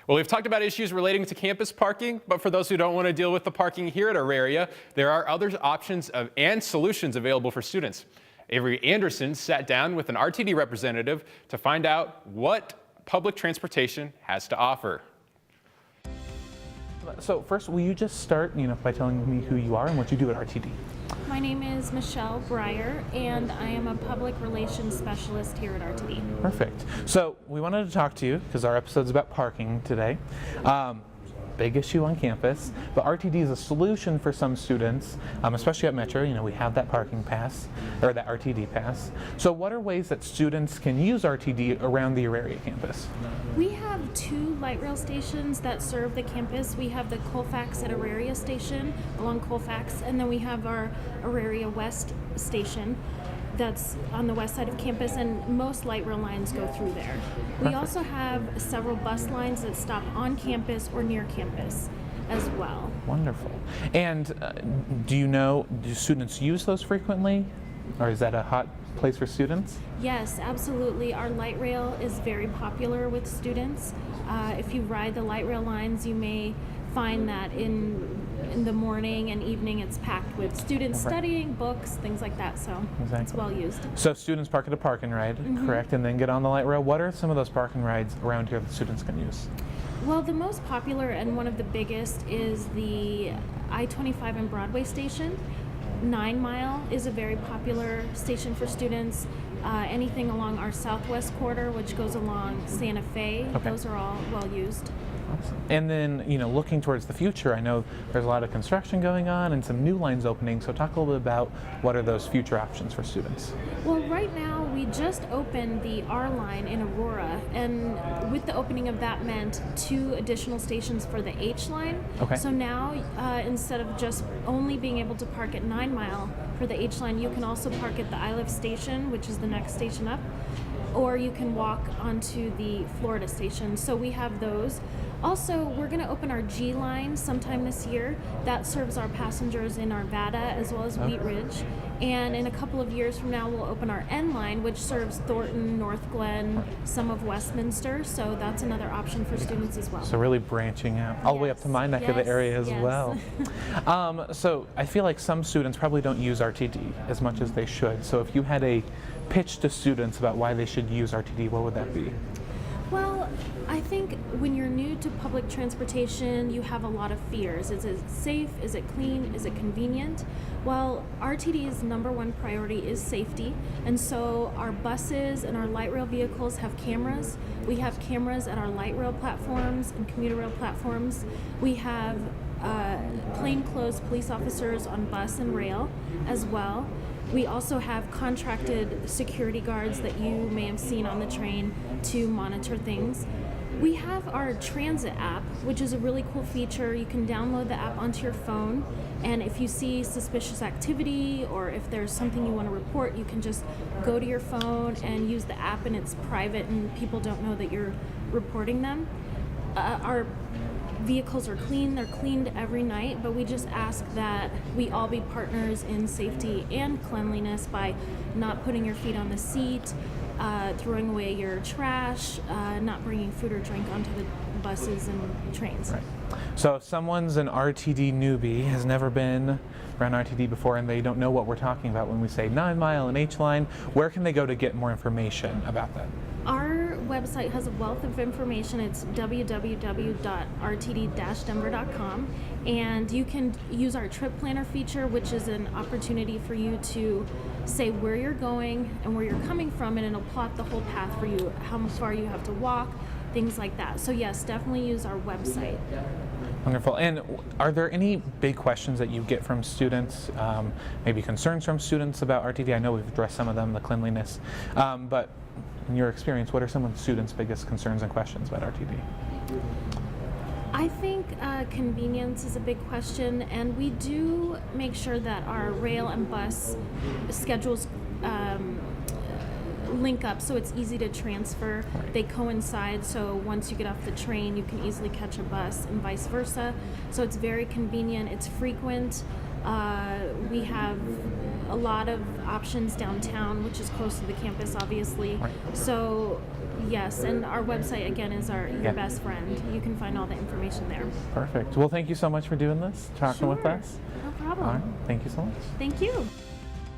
Well, we've talked about issues relating to campus parking, but for those who don't want to deal with the parking here at our area, there are other options and solutions available for students. Avery Anderson sat down with an RTD representative to find out what public transportation has to offer. So first, will you just start, by telling me who you are and what you do at RTD? My name is Michelle Brier, and I am a public relations specialist here at RTD. Perfect. So we wanted to talk to you because our episode's about parking today. Big issue on campus, but RTD is a solution for some students, especially at Metro. We have that parking pass, or that RTD pass. So what are ways that students can use RTD around the Auraria campus? We have 2 light rail stations that serve the campus. We have the Colfax at Auraria station along Colfax, and then we have our Auraria West station that's on the west side of campus, and most light rail lines go through there. We also have several bus lines that stop on campus or near campus as well. Wonderful. And do students use those frequently, or is that a hot place for students? Yes, absolutely. Our light rail is very popular with students. If you ride the light rail lines, you may find that in the morning and evening it's packed with students studying, books, things like that, so it's well used. So students park at a park and ride, correct, and then get on the light rail. What are some of those park and rides around here that students can use? Well, the most popular and one of the biggest is the I-25 and Broadway station. 9 Mile is a very popular station for students. Anything along our southwest quarter, which goes along Santa Fe, those are all well used. Awesome. And then, looking towards the future, I know there's a lot of construction going on and some new lines opening, so talk a little bit about what are those future options for students. Well, right now we just opened the R line in Aurora, and with the opening of that meant 2 additional stations for the H line. So now instead of just only being able to park at 9 Mile for the H line, you can also park at the Iliff station, which is the next station up, or you can walk onto the Florida station. So we have those. Also, we're going to open our G line sometime this year. That serves our passengers in Arvada as well as Wheat Ridge. And in a couple of years from now, we'll open our N line, which serves Thornton, North Glen, some of Westminster. So that's another option for students as well. So really branching out all the way up to my neck of the area as well. So I feel like some students probably don't use RTD as much as they should. So if you had a pitch to students about why they should use RTD, what would that be? Well, I think when you're new to public transportation, you have a lot of fears. Is it safe? Is it clean? Is it convenient? Well, RTD's #1 priority is safety, and so our buses and our light rail vehicles have cameras. We have cameras at our light rail platforms and commuter rail platforms. We have plainclothes police officers on bus and rail as well. We also have contracted security guards that you may have seen on the train to monitor things. We have our transit app, which is a really cool feature. You can download the app onto your phone, and if you see suspicious activity or if there's something you want to report, you can just go to your phone and use the app, and it's private and people don't know that you're reporting them. Our vehicles are clean. They're cleaned every night, but we just ask that we all be partners in safety and cleanliness by not putting your feet on the seat, throwing away your trash, not bringing food or drink onto the buses and trains. Right. So if someone's an RTD newbie, has never been around RTD before, and they don't know what we're talking about when we say 9 Mile and H line, where can they go to get more information about that? Our website has a wealth of information. It's www.rtd-denver.com, and you can use our trip planner feature, which is an opportunity for you to say where you're going and where you're coming from, and it'll plot the whole path for you, how far you have to walk, things like that. So yes, definitely use our website. Wonderful. And are there any big questions that you get from students, maybe concerns from students about RTD? I know we've addressed some of them, the cleanliness, but in your experience, what are some of the students' biggest concerns and questions about RTD? I think convenience is a big question, and we do make sure that our rail and bus schedules link up so it's easy to transfer. They coincide, so once you get off the train, you can easily catch a bus and vice versa. So it's very convenient, it's frequent. We have a lot of options downtown, which is close to the campus, obviously. Right. So, yes, and our website, again, is your best friend. You can find all the information there. Perfect. Well, thank you so much for doing this, talking with Sure. us. No problem. All right. Thank you so much. Thank you.